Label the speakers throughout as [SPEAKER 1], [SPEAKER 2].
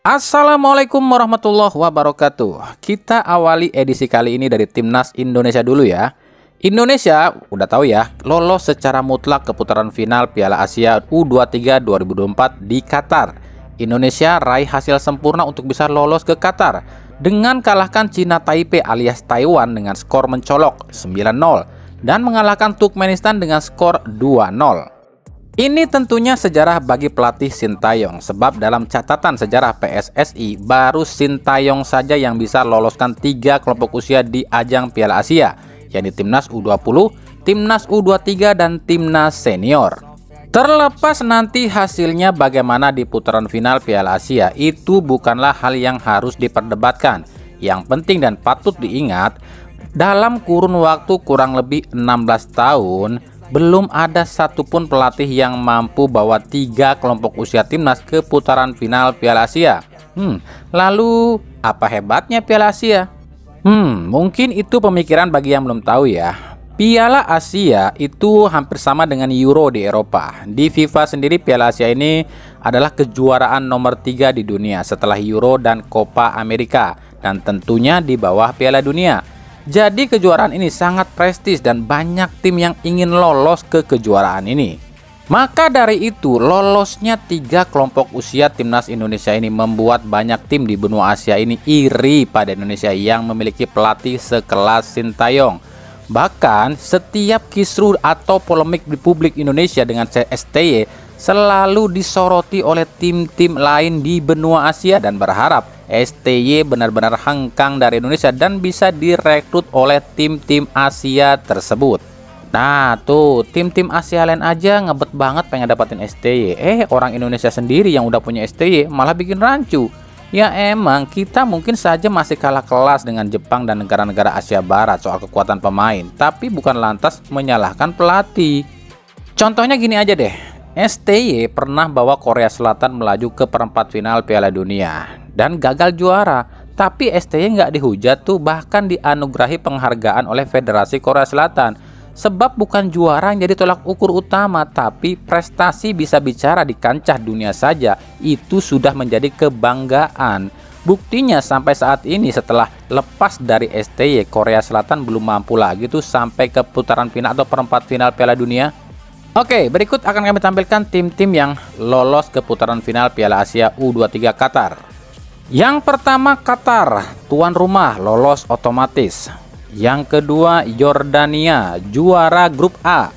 [SPEAKER 1] Assalamualaikum warahmatullahi wabarakatuh. Kita awali edisi kali ini dari Timnas Indonesia dulu ya. Indonesia udah tahu ya, lolos secara mutlak ke putaran final Piala Asia U23 2024 di Qatar. Indonesia raih hasil sempurna untuk bisa lolos ke Qatar dengan kalahkan Cina Taipei alias Taiwan dengan skor mencolok 9-0 dan mengalahkan Turkmenistan dengan skor 2-0. Ini tentunya sejarah bagi pelatih Sintayong, sebab dalam catatan sejarah PSSI baru Sintayong saja yang bisa loloskan 3 kelompok usia di ajang Piala Asia, yakni Timnas U20, Timnas U23, dan Timnas Senior. Terlepas nanti hasilnya bagaimana di putaran final Piala Asia, itu bukanlah hal yang harus diperdebatkan. Yang penting dan patut diingat, dalam kurun waktu kurang lebih 16 tahun, belum ada satupun pelatih yang mampu bawa 3 kelompok usia timnas ke putaran final Piala Asia. Lalu apa hebatnya Piala Asia? Mungkin itu pemikiran bagi yang belum tahu ya. Piala Asia itu hampir sama dengan Euro di Eropa. Di FIFA sendiri Piala Asia ini adalah kejuaraan nomor 3 di dunia setelah Euro dan Copa America, dan tentunya di bawah Piala Dunia. Jadi kejuaraan ini sangat prestis dan banyak tim yang ingin lolos ke kejuaraan ini. Maka dari itu, lolosnya 3 kelompok usia timnas Indonesia ini membuat banyak tim di benua Asia ini iri pada Indonesia yang memiliki pelatih sekelas Sintayong. Bahkan setiap kisruh atau polemik di publik Indonesia dengan STY selalu disoroti oleh tim-tim lain di benua Asia dan berharap STY benar-benar hengkang dari Indonesia dan bisa direkrut oleh tim-tim Asia tersebut. Nah tuh, tim-tim Asia lain aja ngebet banget pengen dapatin STY. Orang Indonesia sendiri yang udah punya STY malah bikin rancu. Ya emang kita mungkin saja masih kalah kelas dengan Jepang dan negara-negara Asia Barat soal kekuatan pemain, tapi bukan lantas menyalahkan pelatih. Contohnya gini aja deh, STY pernah bawa Korea Selatan melaju ke perempat final Piala Dunia dan gagal juara, tapi STY nggak dihujat tuh, bahkan dianugerahi penghargaan oleh Federasi Korea Selatan. Sebab bukan juara yang jadi tolak ukur utama, tapi prestasi bisa bicara di kancah dunia saja itu sudah menjadi kebanggaan. Buktinya sampai saat ini setelah lepas dari STY, Korea Selatan belum mampu lagi tuh sampai ke putaran final atau perempat final Piala Dunia. Oke, berikut akan kami tampilkan tim-tim yang lolos ke putaran final Piala Asia U23 Qatar. Yang pertama Qatar, tuan rumah, lolos otomatis. Yang kedua Yordania, juara grup A.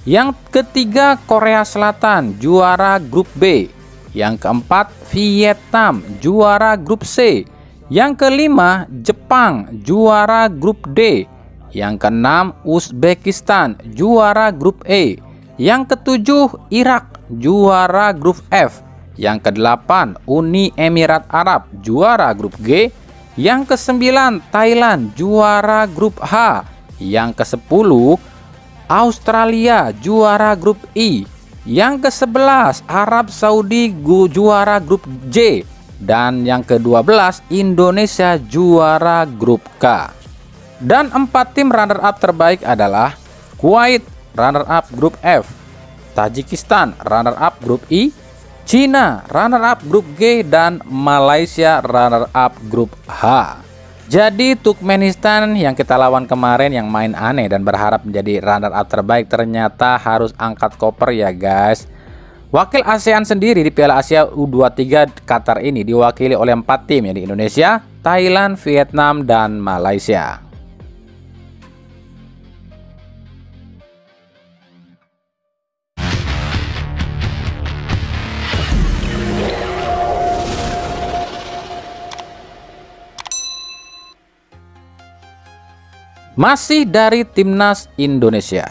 [SPEAKER 1] Yang ketiga Korea Selatan, juara grup B. Yang keempat Vietnam, juara grup C. Yang kelima Jepang, juara grup D. Yang keenam Uzbekistan, juara grup E. Yang ketujuh Irak, juara grup F. Yang kedelapan Uni Emirat Arab, juara grup G. Yang kesembilan Thailand, juara grup H. Yang kesepuluh Australia, juara grup I. Yang kesebelas Arab Saudi, juara grup J. Dan yang ke-12 Indonesia, juara grup K. Dan 4 tim runner up terbaik adalah Kuwait, runner up grup F, Tajikistan, runner up grup I, Cina, runner up grup G, dan Malaysia, runner up grup H. Jadi Turkmenistan yang kita lawan kemarin yang main aneh dan berharap menjadi runner up terbaik ternyata harus angkat koper ya guys. Wakil ASEAN sendiri di Piala Asia U23 Qatar ini diwakili oleh 4 tim, yaitu Indonesia, Thailand, Vietnam, dan Malaysia. Masih dari Timnas Indonesia,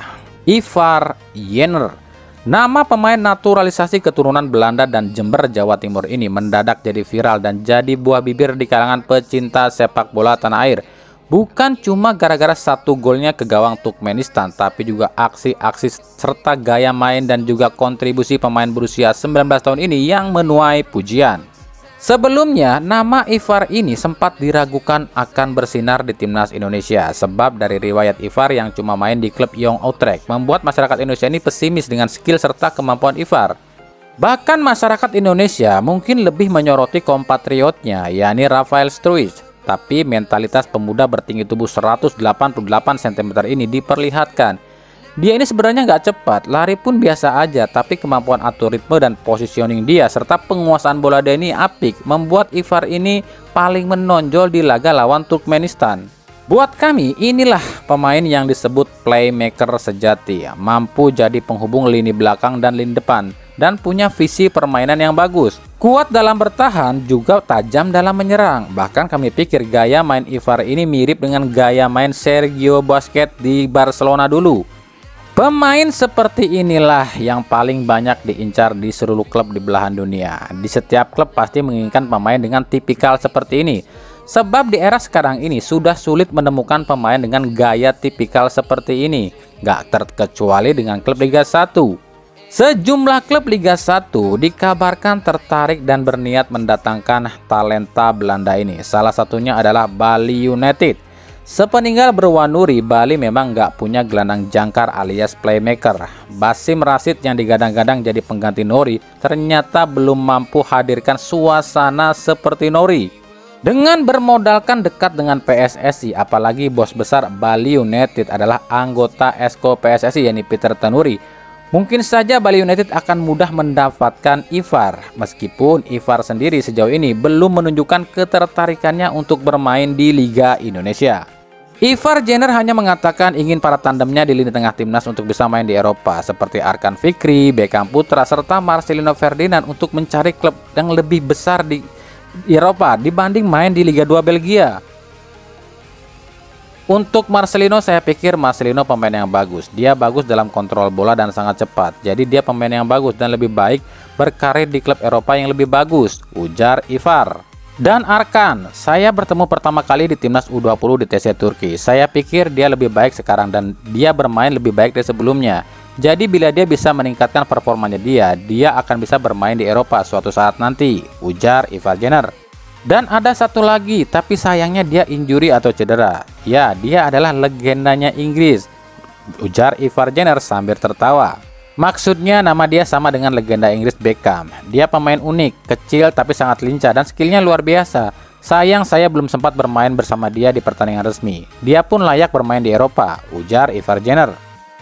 [SPEAKER 1] Ivar Jenner. Nama pemain naturalisasi keturunan Belanda dan Jember, Jawa Timur ini mendadak jadi viral dan jadi buah bibir di kalangan pecinta sepak bola tanah air. Bukan cuma gara-gara 1 golnya ke gawang Turkmenistan, tapi juga aksi-aksi serta gaya main dan juga kontribusi pemain berusia 19 tahun ini yang menuai pujian. Sebelumnya, nama Ivar ini sempat diragukan akan bersinar di Timnas Indonesia sebab dari riwayat Ivar yang cuma main di klub Young Utrecht membuat masyarakat Indonesia ini pesimis dengan skill serta kemampuan Ivar. Bahkan masyarakat Indonesia mungkin lebih menyoroti kompatriotnya, yakni Rafael Struij. Tapi mentalitas pemuda bertinggi tubuh 188 cm ini diperlihatkan. Dia ini sebenarnya nggak cepat, lari pun biasa aja, tapi kemampuan atur ritme dan positioning dia serta penguasaan bola dia ini apik, membuat Ivar ini paling menonjol di laga lawan Turkmenistan. Buat kami, inilah pemain yang disebut playmaker sejati, mampu jadi penghubung lini belakang dan lini depan, dan punya visi permainan yang bagus. Kuat dalam bertahan, juga tajam dalam menyerang. Bahkan kami pikir gaya main Ivar ini mirip dengan gaya main Sergio Busquets di Barcelona dulu. Pemain seperti inilah yang paling banyak diincar di seluruh klub di belahan dunia. Di setiap klub pasti menginginkan pemain dengan tipikal seperti ini. Sebab di era sekarang ini sudah sulit menemukan pemain dengan gaya tipikal seperti ini. Gak terkecuali dengan klub Liga 1. Sejumlah klub Liga 1 dikabarkan tertarik dan berniat mendatangkan talenta Belanda ini. Salah satunya adalah Bali United. Sepeninggal Berwanuri, Bali memang nggak punya gelandang jangkar alias playmaker. Basim Rashid yang digadang-gadang jadi pengganti Nori ternyata belum mampu hadirkan suasana seperti Nori. Dengan bermodalkan dekat dengan PSSI, apalagi bos besar Bali United adalah anggota Esko PSSI yakni Peter Tanuri, mungkin saja Bali United akan mudah mendapatkan Ivar. Meskipun Ivar sendiri sejauh ini belum menunjukkan ketertarikannya untuk bermain di Liga Indonesia. Ivar Jenner hanya mengatakan ingin para tandemnya di lini tengah timnas untuk bisa main di Eropa seperti Arkan Fikri, Beckham Putra, serta Marcelino Ferdinand untuk mencari klub yang lebih besar di Eropa dibanding main di Liga 2 Belgia. Untuk Marcelino, saya pikir Marcelino pemain yang bagus. Dia bagus dalam kontrol bola dan sangat cepat. Jadi dia pemain yang bagus dan lebih baik berkarir di klub Eropa yang lebih bagus, ujar Ivar. Dan Arkan, saya bertemu pertama kali di timnas U20 di TC Turki. Saya pikir dia lebih baik sekarang dan dia bermain lebih baik dari sebelumnya. Jadi bila dia bisa meningkatkan performanya dia akan bisa bermain di Eropa suatu saat nanti, ujar Ivar Jenner. Dan ada satu lagi, tapi sayangnya dia injury atau cedera. Ya, dia adalah legendanya Inggris, ujar Ivar Jenner sambil tertawa. Maksudnya nama dia sama dengan legenda Inggris Beckham. Dia pemain unik, kecil tapi sangat lincah dan skillnya luar biasa. Sayang saya belum sempat bermain bersama dia di pertandingan resmi. Dia pun layak bermain di Eropa, ujar Ivar Jenner.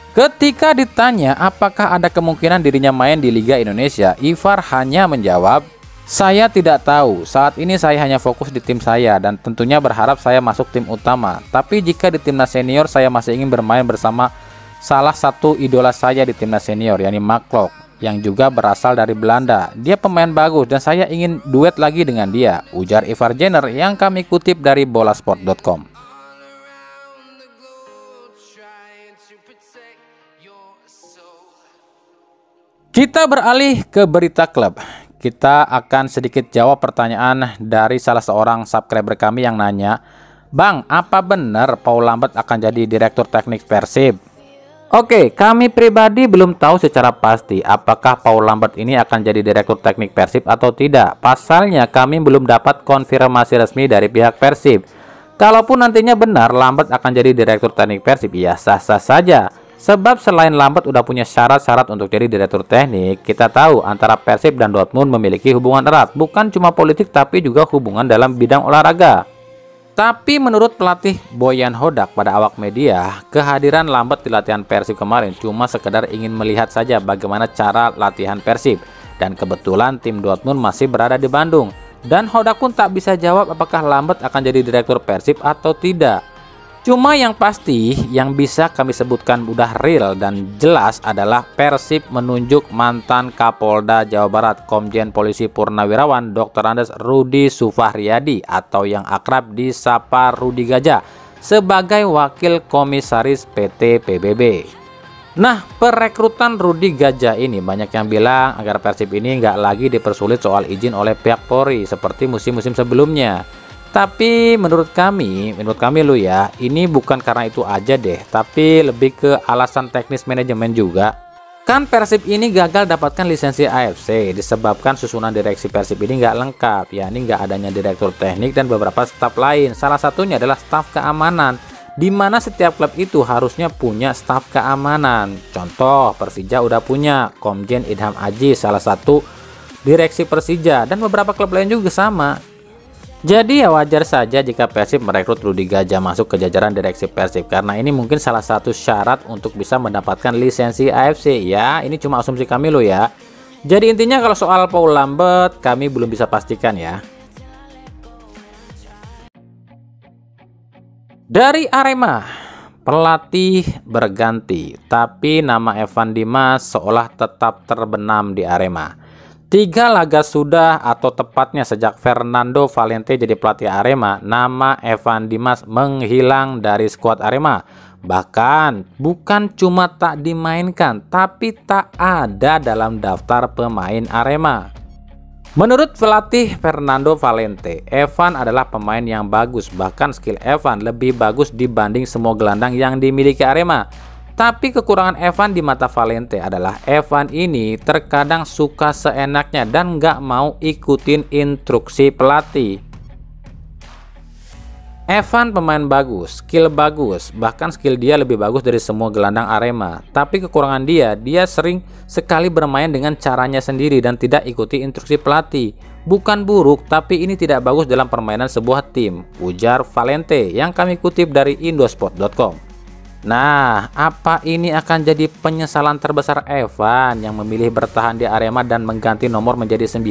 [SPEAKER 1] Ketika ditanya apakah ada kemungkinan dirinya main di Liga Indonesia, Ivar hanya menjawab, "Saya tidak tahu, saat ini saya hanya fokus di tim saya dan tentunya berharap saya masuk tim utama. Tapi jika di timnas senior saya masih ingin bermain bersama salah satu idola saya di timnas senior, yakni Mark Klok, yang juga berasal dari Belanda. Dia pemain bagus dan saya ingin duet lagi dengan dia," ujar Ivar Jenner yang kami kutip dari bolasport.com. Kita beralih ke berita klub. Kita akan sedikit jawab pertanyaan dari salah seorang subscriber kami yang nanya, "Bang, apa benar Paul Lambert akan jadi direktur teknik Persib?" Oke, kami pribadi belum tahu secara pasti apakah Paul Lambert ini akan jadi direktur teknik Persib atau tidak. Pasalnya kami belum dapat konfirmasi resmi dari pihak Persib. Kalaupun nantinya benar Lambert akan jadi direktur teknik Persib, ya sah-sah saja. Sebab selain Lambert udah punya syarat-syarat untuk jadi direktur teknik, kita tahu antara Persib dan Dortmund memiliki hubungan erat. Bukan cuma politik tapi juga hubungan dalam bidang olahraga. Tapi menurut pelatih Boyan Hodak pada awak media, kehadiran Lambert di latihan Persib kemarin cuma sekedar ingin melihat saja bagaimana cara latihan Persib. Dan kebetulan tim Dortmund masih berada di Bandung. Dan Hodak pun tak bisa jawab apakah Lambert akan jadi direktur Persib atau tidak. Cuma yang pasti yang bisa kami sebutkan udah real dan jelas adalah Persib menunjuk mantan Kapolda Jawa Barat Komjen Polisi Purnawirawan Dr. Andes Rudi Sufahriyadi atau yang akrab disapa Rudi Gajah sebagai wakil komisaris PT PBB. Nah, perekrutan Rudi Gajah ini banyak yang bilang agar Persib ini nggak lagi dipersulit soal izin oleh pihak Polri seperti musim-musim sebelumnya. Tapi menurut kami lu ya, ini bukan karena itu aja deh, tapi lebih ke alasan teknis manajemen juga. Kan Persib ini gagal dapatkan lisensi AFC disebabkan susunan direksi Persib ini nggak lengkap, yakni nggak adanya direktur teknik dan beberapa staf lain. Salah satunya adalah staf keamanan. di mana setiap klub itu harusnya punya staf keamanan. Contoh, Persija udah punya Komjen Idham Aji, salah satu direksi Persija, dan beberapa klub lain juga sama. Jadi ya wajar saja jika Persib merekrut Rudi Gajah masuk ke jajaran direksi Persib, karena ini mungkin salah satu syarat untuk bisa mendapatkan lisensi AFC. Ya, ini cuma asumsi kami loh ya. Jadi intinya kalau soal Paul Lambert kami belum bisa pastikan ya. Dari Arema, pelatih berganti, tapi nama Evan Dimas seolah tetap terbenam di Arema. 3 laga sudah, atau tepatnya sejak Fernando Valente jadi pelatih Arema, nama Evan Dimas menghilang dari skuad Arema. Bahkan bukan cuma tak dimainkan, tapi tak ada dalam daftar pemain Arema. Menurut pelatih Fernando Valente, Evan adalah pemain yang bagus, bahkan skill Evan lebih bagus dibanding semua gelandang yang dimiliki Arema. Tapi kekurangan Evan di mata Valente adalah Evan ini terkadang suka seenaknya dan nggak mau ikutin instruksi pelatih. Evan pemain bagus, skill bagus, bahkan skill dia lebih bagus dari semua gelandang Arema. Tapi kekurangan dia sering sekali bermain dengan caranya sendiri dan tidak ikuti instruksi pelatih. Bukan buruk, tapi ini tidak bagus dalam permainan sebuah tim, ujar Valente yang kami kutip dari Indosport.com. Nah, apa ini akan jadi penyesalan terbesar Evan yang memilih bertahan di Arema dan mengganti nomor menjadi 9?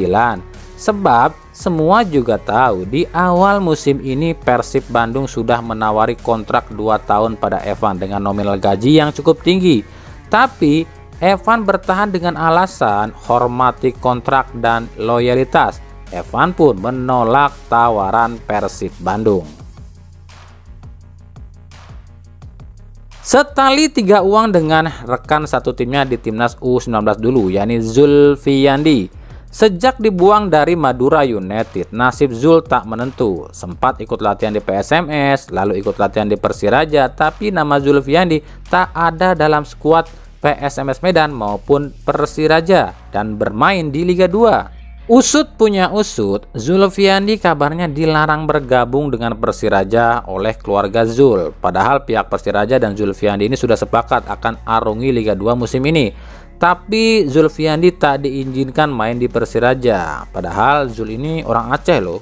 [SPEAKER 1] Sebab semua juga tahu di awal musim ini Persib Bandung sudah menawari kontrak 2 tahun pada Evan dengan nominal gaji yang cukup tinggi. Tapi Evan bertahan dengan alasan hormati kontrak dan loyalitas. Evan pun menolak tawaran Persib Bandung. Setali 3 uang dengan rekan satu timnya di timnas U19 dulu, yakni Zulfiandi. Sejak dibuang dari Madura United, nasib Zul tak menentu. Sempat ikut latihan di PSMS, lalu ikut latihan di Persiraja, tapi nama Zulfiandi tak ada dalam skuad PSMS Medan maupun Persiraja dan bermain di Liga 2. Usut punya usut, Zulfiandi kabarnya dilarang bergabung dengan Persiraja oleh keluarga Zul. Padahal pihak Persiraja dan Zulfiandi ini sudah sepakat akan arungi Liga 2 musim ini. Tapi Zulfiandi tak diizinkan main di Persiraja. Padahal Zul ini orang Aceh loh.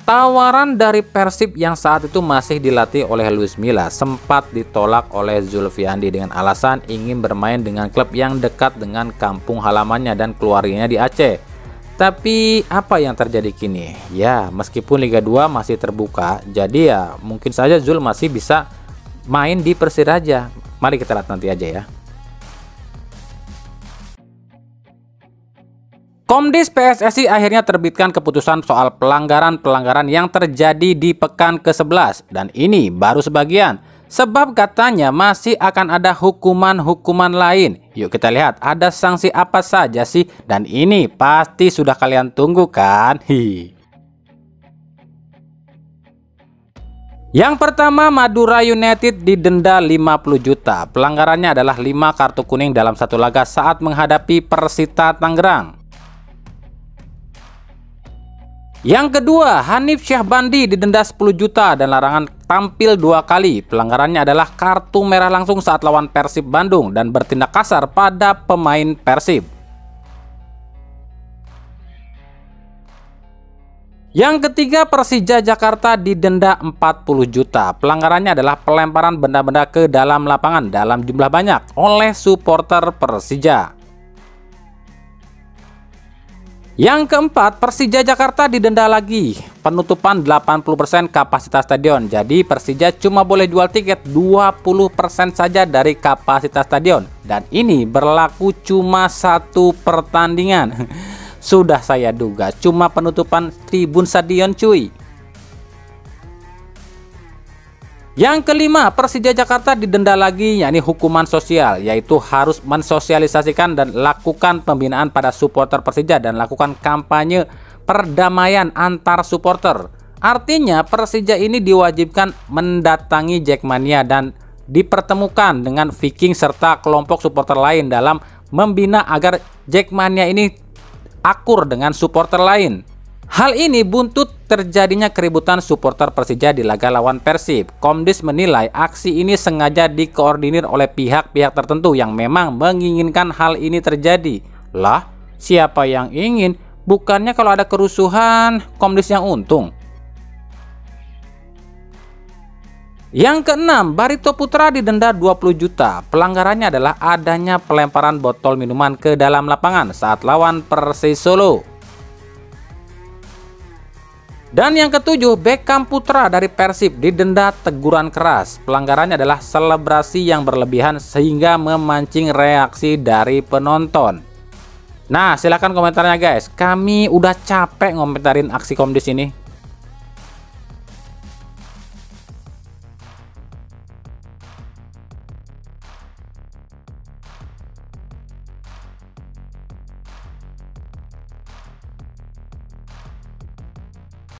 [SPEAKER 1] Tawaran dari Persib yang saat itu masih dilatih oleh Luis Milla sempat ditolak oleh Zulfiandi dengan alasan ingin bermain dengan klub yang dekat dengan kampung halamannya dan keluarganya di Aceh. Tapi apa yang terjadi kini? Ya, meskipun Liga 2 masih terbuka, jadi ya mungkin saja Zul masih bisa main di Persiraja. Mari kita lihat nanti aja ya. Komdis PSSI akhirnya terbitkan keputusan soal pelanggaran-pelanggaran yang terjadi di pekan ke-11. Dan ini baru sebagian. Sebab katanya masih akan ada hukuman-hukuman lain. Yuk kita lihat ada sanksi apa saja sih. Dan ini pasti sudah kalian tunggu kan? Yang pertama, Madura United didenda 50 juta. Pelanggarannya adalah 5 kartu kuning dalam satu laga saat menghadapi Persita Tangerang. Yang kedua, Hanif Syahbandi didenda 10 juta dan larangan tampil 2 kali. Pelanggarannya adalah kartu merah langsung saat lawan Persib Bandung dan bertindak kasar pada pemain Persib. Yang ketiga, Persija Jakarta didenda 40 juta. Pelanggarannya adalah pelemparan benda-benda ke dalam lapangan dalam jumlah banyak oleh supporter Persija. Yang keempat, Persija Jakarta didenda lagi penutupan 80% kapasitas stadion. Jadi Persija cuma boleh jual tiket 20% saja dari kapasitas stadion. Dan ini berlaku cuma 1 pertandingan. Sudah saya duga, cuma penutupan tribun stadion cuy. Yang kelima, Persija Jakarta didenda lagi, yakni hukuman sosial, yaitu harus mensosialisasikan dan lakukan pembinaan pada supporter Persija dan lakukan kampanye perdamaian antar supporter. Artinya Persija ini diwajibkan mendatangi Jackmania dan dipertemukan dengan Viking serta kelompok supporter lain dalam membina agar Jackmania ini akur dengan supporter lain. Hal ini buntut terjadinya keributan supporter Persija di laga lawan Persib. Komdis menilai aksi ini sengaja dikoordinir oleh pihak-pihak tertentu yang memang menginginkan hal ini terjadi. Lah, siapa yang ingin? Bukannya kalau ada kerusuhan, Komdis yang untung. Yang keenam, Barito Putra didenda 20 juta. Pelanggarannya adalah adanya pelemparan botol minuman ke dalam lapangan saat lawan Persis Solo. Dan yang ketujuh, Beckham Putra dari Persib didenda teguran keras. Pelanggarannya adalah selebrasi yang berlebihan sehingga memancing reaksi dari penonton. Nah, silahkan komentarnya guys. Kami udah capek ngomentarin aksi Komdis ini.